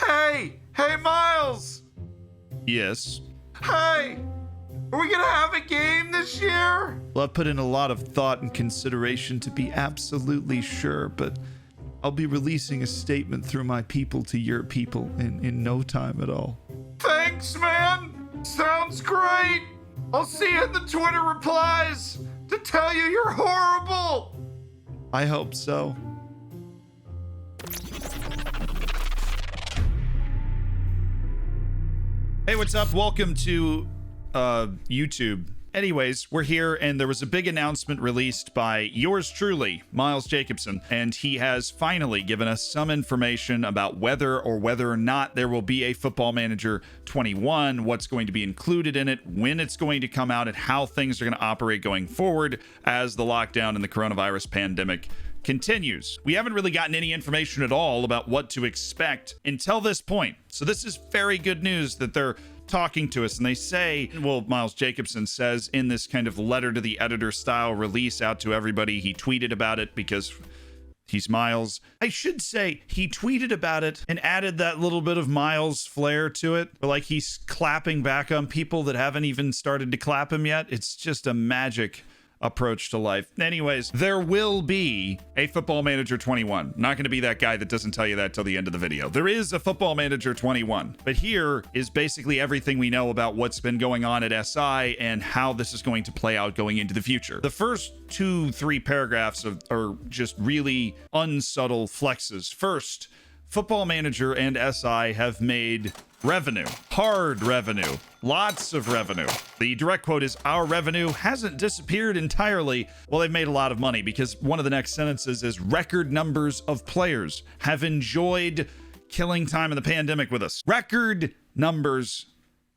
Hey, Miles! Yes. Hey! Are we gonna have a game this year? Well, I've put in a lot of thought and consideration to be absolutely sure, but I'll be releasing a statement through my people to your people in no time at all. Thanks, man! Sounds great! I'll see you in the Twitter replies to tell you you're horrible! I hope so. Hey, what's up? Welcome to YouTube. Anyways, we're here, and there was a big announcement released by yours truly, Miles Jacobson, and he has finally given us some information about whether or not there will be a Football Manager 21, what's going to be included in it, when it's going to come out, and how things are going to operate going forward as the lockdown and the coronavirus pandemic continues. We haven't really gotten any information at all about what to expect until this point. So this is very good news that they're talking to us, and they say, well, Miles Jacobson says in this kind of letter to the editor style release out to everybody, he tweeted about it because he's Miles. I should say he tweeted about it and added that little bit of Miles flair to it, like he's clapping back on people that haven't even started to clap him yet. It's just a magic approach to life. Anyways, there will be a Football Manager 21. Not going to be that guy that doesn't tell you that till the end of the video. There is a Football Manager 21, but here is basically everything we know about what's been going on at SI and how this is going to play out going into the future. The first 2-3 paragraphs are just really unsubtle flexes. First, Football Manager and SI have made revenue, hard revenue, lots of revenue. The direct quote is, "Our revenue hasn't disappeared entirely." Well, they've made a lot of money, because one of the next sentences is, "Record numbers of players have enjoyed killing time in the pandemic with us." Record numbers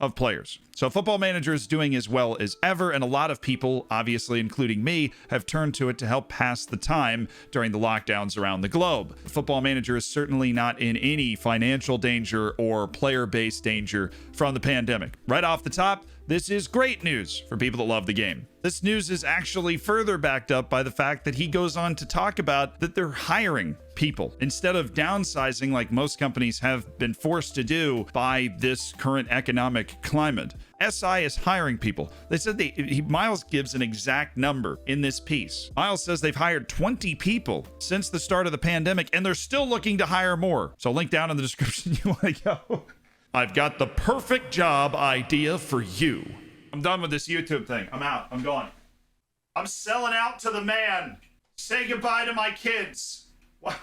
of players. So Football Manager is doing as well as ever, and a lot of people, obviously including me, have turned to it to help pass the time during the lockdowns around the globe. Football Manager is certainly not in any financial danger or player-based danger from the pandemic. Right off the top, this is great news for people that love the game. This news is actually further backed up by the fact that he goes on to talk about that they're hiring people instead of downsizing like most companies have been forced to do by this current economic climate. SI is hiring people. They said Miles gives an exact number in this piece. Miles says they've hired 20 people since the start of the pandemic, and they're still looking to hire more. So link down in the description you want to go. I've got the perfect job idea for you. I'm done with this YouTube thing. I'm out. I'm going. I'm selling out to the man. Say goodbye to my kids. What?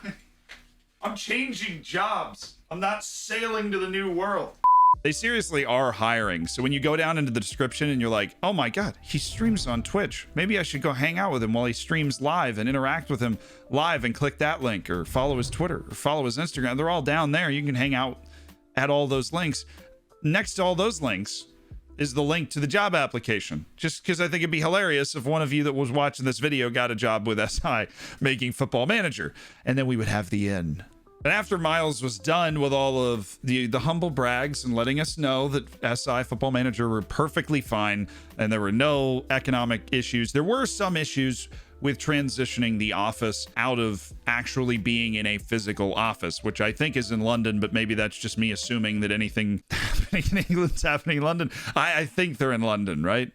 I'm changing jobs. I'm not sailing to the new world. They seriously are hiring. So when you go down into the description and you're like, oh my God, he streams on Twitch. Maybe I should go hang out with him while he streams live and interact with him live, and click that link, or follow his Twitter, or follow his Instagram. They're all down there. You can hang out at all those links. Next to all those links is the link to the job application, just because I think it'd be hilarious if one of you that was watching this video got a job with SI making Football Manager, and then we would have the end. But after Miles was done with all of the humble brags and letting us know that SI Football Manager were perfectly fine and there were no economic issues, there were some issues with transitioning the office out of actually being in a physical office, which I think is in London, but maybe that's just me assuming that anything happening in England's happening in London. I think they're in London, right?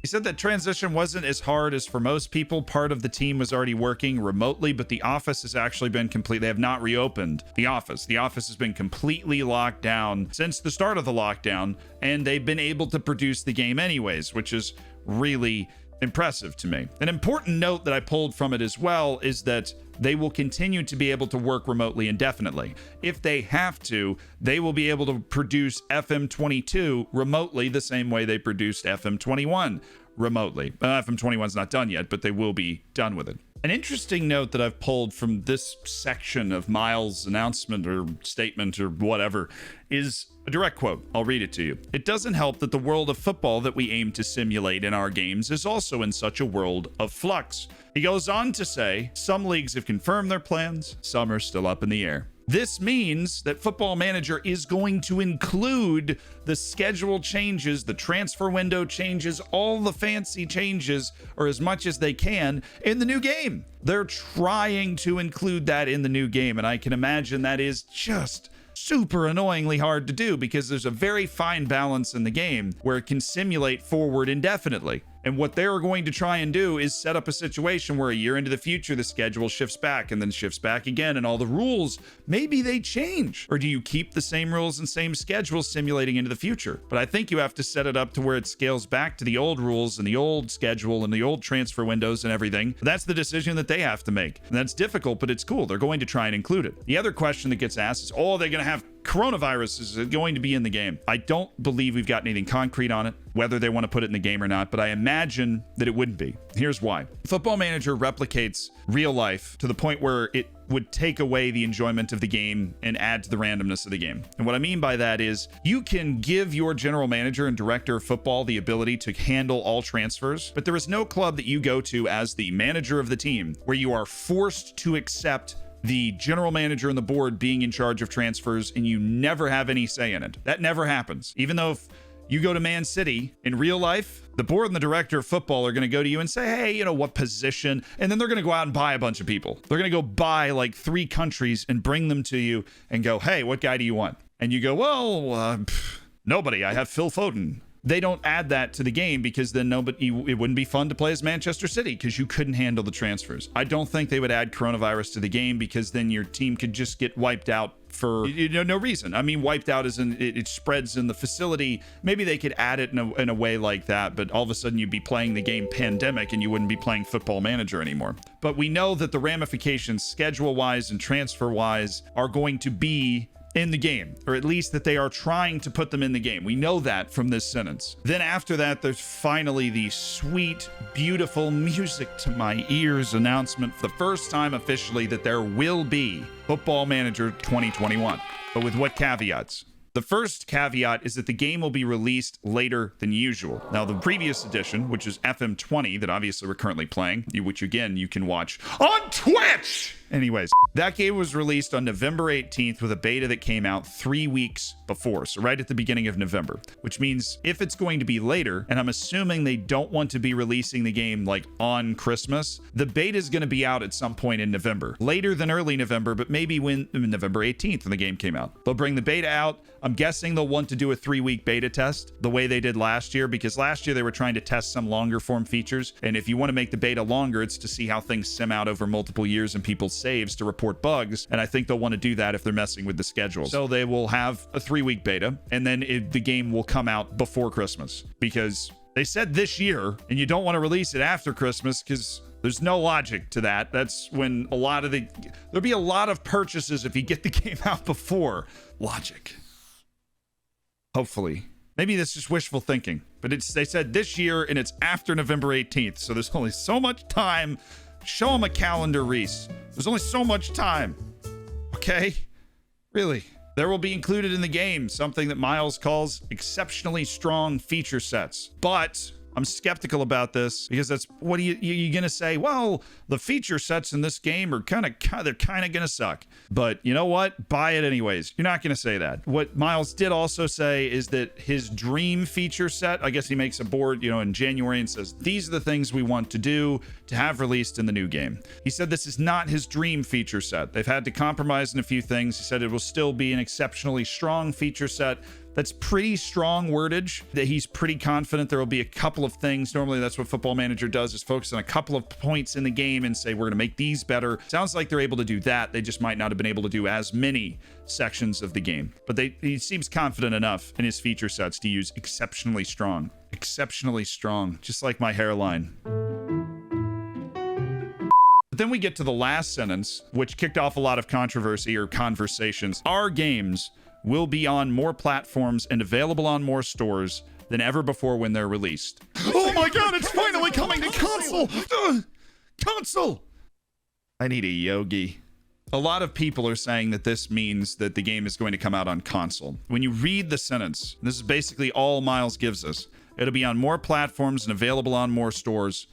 He said that transition wasn't as hard as for most people. Part of the team was already working remotely, but the office has actually been complete. They have not reopened the office. The office has been completely locked down since the start of the lockdown, and they've been able to produce the game anyways, which is really impressive to me. An important note that I pulled from it as well is that they will continue to be able to work remotely indefinitely. If they have to, they will be able to produce FM22 remotely the same way they produced FM21 remotely. FM21's not done yet, but they will be done with it. An interesting note that I've pulled from this section of Miles' announcement or statement or whatever is a direct quote. I'll read it to you. "It doesn't help that the world of football that we aim to simulate in our games is also in such a world of flux." He goes on to say, "Some leagues have confirmed their plans, some are still up in the air." This means that Football Manager is going to include the schedule changes, the transfer window changes, all the fancy changes, or as much as they can, in the new game. They're trying to include that in the new game, and I can imagine that is just super annoyingly hard to do because there's a very fine balance in the game where it can simulate forward indefinitely. And what they're going to try and do is set up a situation where a year into the future, the schedule shifts back and then shifts back again, and all the rules, maybe they change. Or do you keep the same rules and same schedule simulating into the future? But I think you have to set it up to where it scales back to the old rules and the old schedule and the old transfer windows and everything. That's the decision that they have to make. And that's difficult, but it's cool. They're going to try and include it. The other question that gets asked is, oh, they're going to have coronavirus is going to be in the game. I don't believe we've got anything concrete on it, whether they want to put it in the game or not, but I imagine that it wouldn't be. Here's why. Football Manager replicates real life to the point where it would take away the enjoyment of the game and add to the randomness of the game. And what I mean by that is you can give your general manager and director of football the ability to handle all transfers, but there is no club that you go to as the manager of the team where you are forced to accept the general manager and the board being in charge of transfers and you never have any say in it. That never happens. Even though if you go to Man City in real life, the board and the director of football are going to go to you and say, hey, you know, what position? And then they're going to go out and buy a bunch of people. They're going to go buy like 3 countries and bring them to you and go, hey, what guy do you want? And you go, well, nobody. I have Phil Foden. They don't add that to the game because then it wouldn't be fun to play as Manchester City because you couldn't handle the transfers. I don't think they would add coronavirus to the game because then your team could just get wiped out for no reason. I mean, wiped out as in it spreads in the facility. Maybe they could add it in a way like that, but all of a sudden you'd be playing the game Pandemic and you wouldn't be playing Football Manager anymore. But we know that the ramifications schedule-wise and transfer-wise are going to be in the game, or at least that they are trying to put them in the game. We know that from this sentence. Then after that, there's finally the sweet, beautiful music to my ears announcement for the first time officially that there will be Football Manager 2021. But with what caveats? The first caveat is that the game will be released later than usual. Now, the previous edition, which is FM20, that obviously we're currently playing, which again, you can watch on Twitch! Anyways, that game was released on November 18th with a beta that came out 3 weeks before, so right at the beginning of November, which means if it's going to be later, and I'm assuming they don't want to be releasing the game like on Christmas, the beta is going to be out at some point in November. Later than early November, but maybe November 18th when the game came out. They'll bring the beta out. I'm guessing they'll want to do a 3-week beta test the way they did last year, because last year they were trying to test some longer form features. And if you want to make the beta longer, it's to see how things sim out over multiple years and people's saves to report bugs. And I think they'll want to do that if they're messing with the schedule. So they will have a 3-week beta, and then the game will come out before Christmas, because they said this year, and you don't want to release it after Christmas because there's no logic to that. That's when there'll be a lot of purchases if you get the game out before. Logic. Hopefully. Maybe that's just wishful thinking, but they said this year and it's after November 18th. So there's only so much time. Show them a calendar, Reese. There's only so much time. Okay? Really. There will be included in the game something that Miles calls exceptionally strong feature sets. But I'm skeptical about this because that's what you gonna say? Well, the feature sets in this game are kind of gonna suck. But you know what? Buy it anyways. You're not gonna say that. What Miles did also say is that his dream feature set, I guess he makes a board, in January and says, these are the things we want to do to have released in the new game. He said this is not his dream feature set. They've had to compromise in a few things. He said it will still be an exceptionally strong feature set. That's pretty strong wordage, that he's pretty confident there will be a couple of things. Normally that's what Football Manager does, is focus on a couple of points in the game and say, we're going to make these better. Sounds like they're able to do that. They just might not have been able to do as many sections of the game. But he seems confident enough in his feature sets to use exceptionally strong. Exceptionally strong, just like my hairline. But then we get to the last sentence, which kicked off a lot of controversy or conversations. Our games will be on more platforms and available on more stores than ever before when they're released. Oh my god, it's finally coming to console! Console! I need a yogi. A lot of people are saying that this means that the game is going to come out on console. When you read the sentence, this is basically all Miles gives us. It'll be on more platforms and available on more stores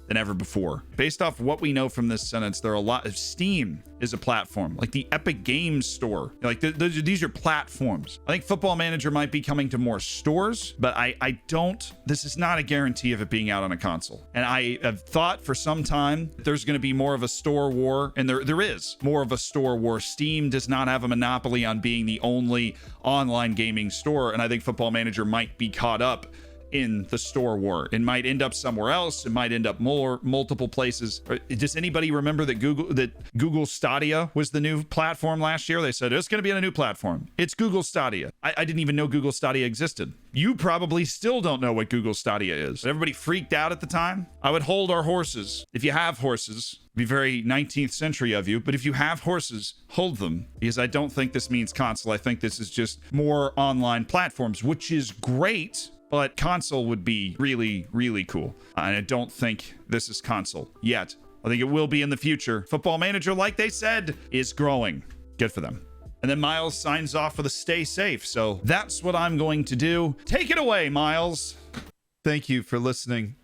than ever before. Based off what we know from this sentence, there are a lot of Steam is a platform, like the Epic Games Store. Like these are platforms. I think Football Manager might be coming to more stores, but I don't, this is not a guarantee of it being out on a console. And I have thought for some time there's going to be more of a store war, and there is more of a store war. Steam does not have a monopoly on being the only online gaming store, and I think Football Manager might be caught up in the store war. It might end up somewhere else. It might end up multiple places. Does anybody remember that Google Stadia was the new platform last year? They said it's going to be on a new platform. It's Google Stadia. I didn't even know Google Stadia existed. You probably still don't know what Google Stadia is. Everybody freaked out at the time. I would hold our horses. If you have horses, it'd be very 19th century of you, but if you have horses, hold them, because I don't think this means console. I think this is just more online platforms, which is great. But console would be really, really cool. And I don't think this is console yet. I think it will be in the future. Football Manager, like they said, is growing. Good for them. And then Miles signs off for the stay safe. So that's what I'm going to do. Take it away, Miles. Thank you for listening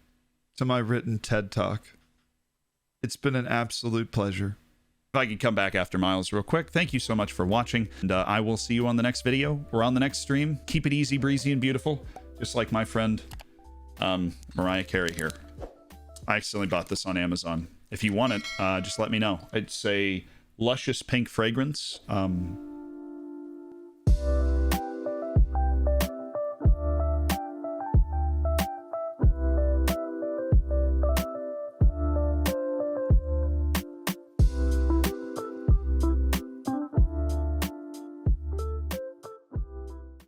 to my written TED Talk. It's been an absolute pleasure. If I could come back after Miles real quick, thank you so much for watching. And I will see you on the next video or on the next stream. Keep it easy, breezy, and beautiful. Just like my friend Mariah Carey here. I accidentally bought this on Amazon. If you want it, just let me know. It's a luscious pink fragrance.